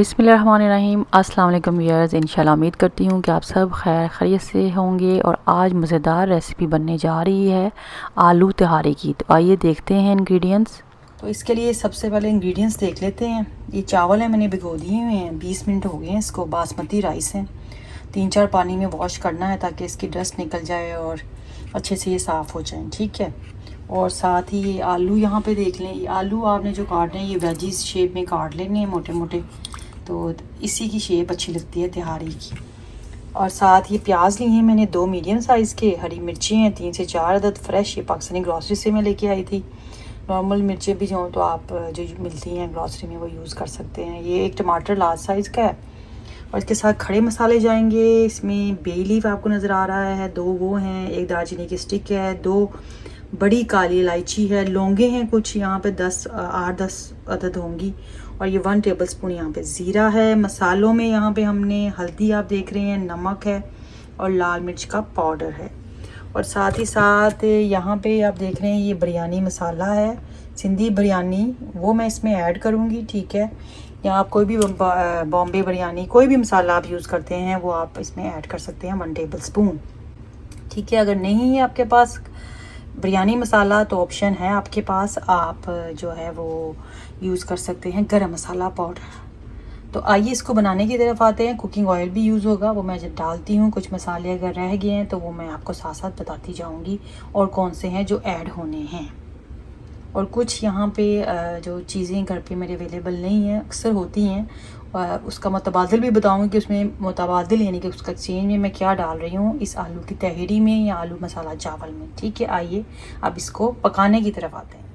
बिस्मिल्लाहिर्रहमानिर्रहीम। अस्सलाम वालेकुम व्यूअर्स, इंशाल्लाह उम्मीद करती हूँ कि आप सब खैर खैरियत से होंगे। और आज मज़ेदार रेसिपी बनने जा रही है आलू तिहारी की। तो आइए देखते हैं इंग्रेडिएंट्स। तो इसके लिए सबसे पहले इंग्रेडिएंट्स देख लेते हैं। ये चावल है, मैंने भिगो दिए हुए हैं, 20 मिनट हो गए हैं इसको। बासमती राइस है, 3-4 पानी में वॉश करना है ताकि इसकी डस्ट निकल जाए और अच्छे से ये साफ़ हो जाए, ठीक है। और साथ ही ये आलू यहाँ पे देख लें। ये आलू आपने जो काटने हैं ये वेजिस शेप में काट लेने हैं, मोटे मोटे। तो इसी की शेप अच्छी लगती है तिहारी की। और साथ ये प्याज लिए हैं मैंने 2 मीडियम साइज़ के। हरी मिर्ची हैं 3 से 4 अदद फ्रेश, ये पाकिस्तानी ग्रॉसरी से मैं लेके आई थी। नॉर्मल मिर्चें भी जो तो आप जो मिलती हैं ग्रॉसरी में वो यूज़ कर सकते हैं। ये एक टमाटर लार्ज साइज़ का है। और इसके साथ खड़े मसाले जाएंगे। इसमें बे लीफ आपको नज़र आ रहा है, 2 वो हैं, 1 दालचीनी की स्टिक है, 2 बड़ी काली इलायची है, लौंगे हैं कुछ यहाँ पे 8-10 अदद होंगी। और ये 1 टेबलस्पून यहाँ पे ज़ीरा है। मसालों में यहाँ पे हमने हल्दी आप देख रहे हैं, नमक है और लाल मिर्च का पाउडर है। और साथ ही साथ यहाँ पे आप देख रहे हैं ये बिरयानी मसाला है, सिंधी बिरयानी, वो मैं इसमें ऐड करूँगी, ठीक है। या आप कोई भी बॉम्बे बिरयानी कोई भी मसाला आप यूज़ करते हैं वो आप इसमें ऐड कर सकते हैं, 1 टेबलस्पून, ठीक है। अगर नहीं है आपके पास बिरयानी मसाला तो ऑप्शन है आपके पास, आप जो है वो यूज़ कर सकते हैं गरम मसाला पाउडर। तो आइए इसको बनाने की तरफ आते हैं। कुकिंग ऑयल भी यूज़ होगा, वो मैं जब डालती हूँ। कुछ मसाले अगर रह गए हैं तो वो मैं आपको साथ साथ बताती जाऊँगी और कौन से हैं जो ऐड होने हैं। और कुछ यहाँ पे जो चीज़ें घर पे मेरे अवेलेबल नहीं हैं, अक्सर होती हैं, उसका मुतबादिल भी बताऊँगी कि उसमें मुतबादिल यानी कि उसका एक्सचेंज में मैं क्या डाल रही हूँ इस आलू की तहरी में या आलू मसाला चावल में, ठीक है। आइए अब इसको पकाने की तरफ आते हैं।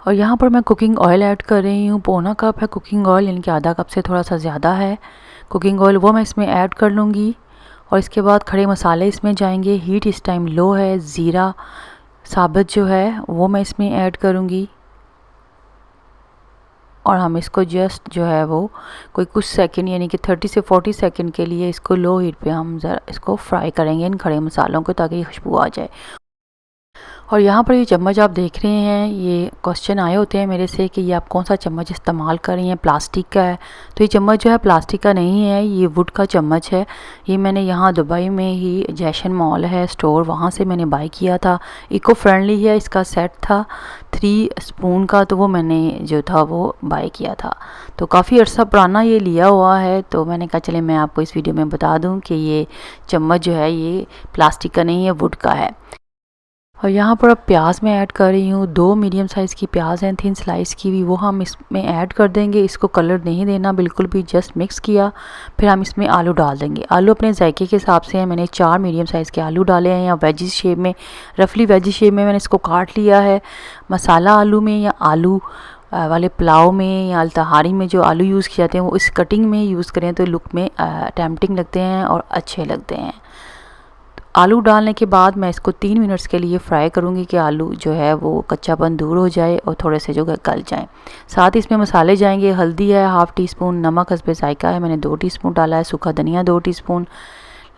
और यहाँ पर मैं कुकिंग ऑयल ऐड कर रही हूँ, 1/4 कप है कुकिंग ऑयल, यानी कि आधा कप से थोड़ा सा ज़्यादा है कुकिंग ऑयल, वो मैं इसमें ऐड कर लूँगी। और इसके बाद खड़े मसाले इसमें जाएंगे। हीट इस टाइम लो है। ज़ीरा साबित जो है वो मैं इसमें ऐड करूँगी। और हम इसको जस्ट जो है वो कोई कुछ सेकंड यानी कि 30 से 40 सेकंड के लिए इसको लो हीट पे हम ज़रा इसको फ्राई करेंगे इन खड़े मसालों को, ताकि खुशबू आ जाए। और यहाँ पर ये चम्मच आप देख रहे हैं, ये क्वेश्चन आए होते हैं मेरे से कि ये आप कौन सा चम्मच इस्तेमाल कर रही हैं, प्लास्टिक का है। तो ये चम्मच जो है प्लास्टिक का नहीं है, ये वुड का चम्मच है। ये मैंने यहाँ दुबई में ही जैशन मॉल है स्टोर, वहाँ से मैंने बाय किया था। इको फ्रेंडली है, इसका सेट था 3 स्पून का, तो वो मैंने जो था वो बाय किया था। तो काफ़ी अर्सा पुराना ये लिया हुआ है, तो मैंने कहा चले मैं आपको इस वीडियो में बता दूँ कि ये चम्मच जो है ये प्लास्टिक का नहीं है, वुड का है। और यहाँ पर अब प्याज मैं ऐड कर रही हूँ, 2 मीडियम साइज़ की प्याज हैं, 3 स्लाइस की भी, वो हम इसमें ऐड कर देंगे। इसको कलर नहीं देना बिल्कुल भी, जस्ट मिक्स किया। फिर हम इसमें आलू डाल देंगे। आलू अपने जायके के हिसाब से हैं, मैंने 4 मीडियम साइज़ के आलू डाले हैं, या वेजिस शेप में, रफली वेजिस शेप में मैंने इसको काट लिया है। मसाला आलू में या आलू वाले पुलाव में या अल्तहारी में जो आलू यूज़ किए जाते हैं वो इस कटिंग में यूज़ करें तो लुक में टेम्पटिंग लगते हैं और अच्छे लगते हैं। आलू डालने के बाद मैं इसको 3 मिनट्स के लिए फ्राई करूँगी कि आलू जो है वो कच्चापन दूर हो जाए और थोड़े से जो है गल जाएँ। साथ ही इसमें मसाले जाएंगे। हल्दी है 1/2 टीस्पून, नमक हस्बे जायका है मैंने 2 टीस्पून डाला है, सूखा धनिया 2 टीस्पून,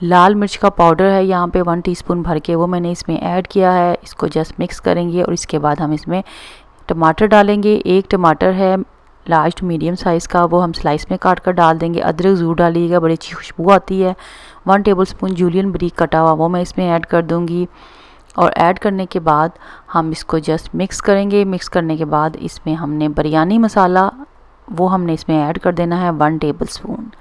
लाल मिर्च का पाउडर है यहाँ पे 1 टीस्पून भर के, वो मैंने इसमें ऐड किया है। इसको जस्ट मिक्स करेंगे और इसके बाद हम इसमें टमाटर डालेंगे। 1 टमाटर है लार्ज टू मीडियम साइज़ का, वो हम स्लाइस में काट कर डाल देंगे। अदरक ज़रूर डालिएगा, बड़ी अच्छी खुशबू आती है। 1 टेबलस्पून जूलियन ब्रीक कटा हुआ वो मैं इसमें ऐड कर दूंगी। और ऐड करने के बाद हम इसको जस्ट मिक्स करेंगे। मिक्स करने के बाद इसमें हमने बिरयानी मसाला वो हमने इसमें ऐड कर देना है, 1 टेबलस्पून।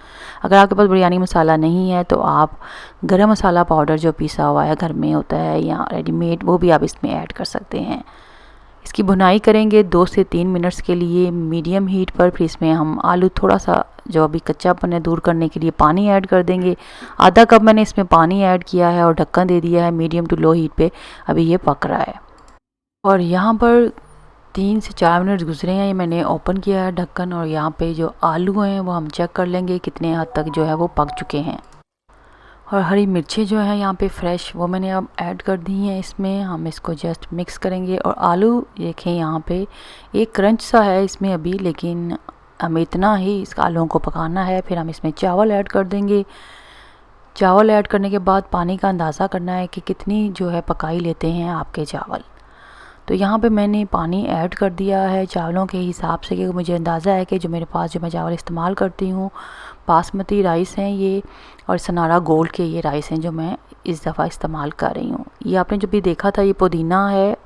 अगर आपके पास बिरयानी मसाला नहीं है तो आप गरम मसाला पाउडर जो पीसा हुआ है घर में होता है या रेडीमेड, वो भी आप इसमें ऐड कर सकते हैं। इसकी भुनाई करेंगे 2 से 3 मिनट्स के लिए मीडियम हीट पर। फिर इसमें हम आलू थोड़ा सा जो अभी कच्चापन है दूर करने के लिए पानी ऐड कर देंगे। आधा कप मैंने इसमें पानी ऐड किया है और ढक्कन दे दिया है मीडियम टू लो हीट पे, अभी ये पक रहा है। और यहाँ पर 3 से 4 मिनट गुजरे हैं, ये मैंने ओपन किया है ढक्कन, और यहाँ पे जो आलू हैं वो हम चेक कर लेंगे कितने हद तक जो है वो पक चुके हैं। और हरी मिर्चें जो है यहाँ पे फ्रेश वो मैंने अब ऐड कर दी हैं इसमें। हम इसको जस्ट मिक्स करेंगे। और आलू देखें यहाँ पे एक क्रंच सा है इसमें अभी, लेकिन हमें इतना ही इस आलूओं को पकाना है। फिर हम इसमें चावल ऐड कर देंगे। चावल ऐड करने के बाद पानी का अंदाज़ा करना है कि कितनी जो है पकाई लेते हैं आपके चावल। तो यहाँ पे मैंने पानी ऐड कर दिया है चावलों के हिसाब से, क्योंकि मुझे अंदाज़ा है कि जो मेरे पास जो मैं चावल इस्तेमाल करती हूँ बासमती राइस हैं ये, और सनारा गोल्ड के ये राइस हैं जो मैं इस दफ़ा इस्तेमाल कर रही हूँ। ये आपने जो भी देखा था ये पुदीना है,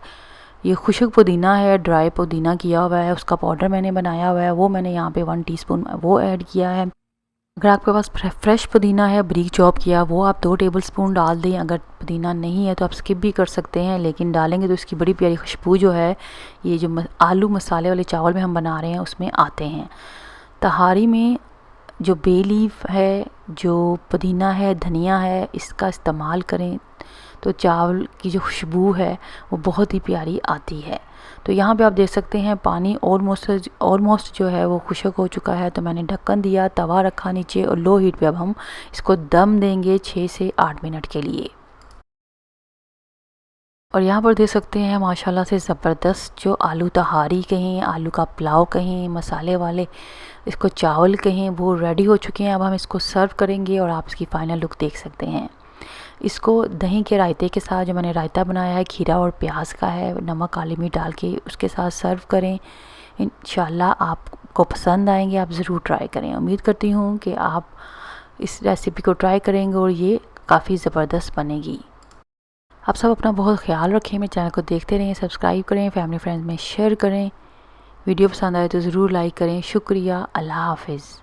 ये खुशक पुदीना है, ड्राई पुदीना किया हुआ है, उसका पाउडर मैंने बनाया हुआ है, वो मैंने यहाँ पे 1 टीस्पून वो ऐड किया है। अगर आपके पास फ्रेश पुदीना है बारीक चॉप किया, वो आप 2 टेबलस्पून डाल दें। अगर पुदीना नहीं है तो आप स्किप भी कर सकते हैं, लेकिन डालेंगे तो इसकी बड़ी प्यारी खुशबू जो है ये जो आलू मसाले वाले चावल में हम बना रहे हैं उसमें आते हैं। तहारी में जो बे लीफ है, जो पुदीना है, धनिया है, इसका इस्तेमाल करें तो चावल की जो खुशबू है वो बहुत ही प्यारी आती है। तो यहाँ पे आप देख सकते हैं पानी ऑलमोस्ट जो है वो खुशक हो चुका है। तो मैंने ढक्कन दिया, तवा रखा नीचे और लो हीट पे अब हम इसको दम देंगे 6 से 8 मिनट के लिए। और यहाँ पर देख सकते हैं माशाल्लाह से ज़बरदस्त जो आलू तहारी कहें, आलू का पुलाव कहें, मसाले वाले इसको चावल कहें, वो रेडी हो चुके हैं। अब हम इसको सर्व करेंगे और आप इसकी फ़ाइनल लुक देख सकते हैं। इसको दही के रायते के साथ, जो मैंने रायता बनाया है खीरा और प्याज का है, नमक काली मिर्च डाल के उसके साथ सर्व करें। इंशाल्लाह आपको पसंद आएंगे, आप ज़रूर ट्राई करें। उम्मीद करती हूँ कि आप इस रेसिपी को ट्राई करेंगे और ये काफ़ी ज़बरदस्त बनेगी। आप सब अपना बहुत ख्याल रखें, मेरे चैनल को देखते रहें, सब्सक्राइब करें, फैमिली फ्रेंड्स में शेयर करें। वीडियो पसंद आए तो ज़रूर लाइक करें। शुक्रिया, अल्लाह हाफिज़।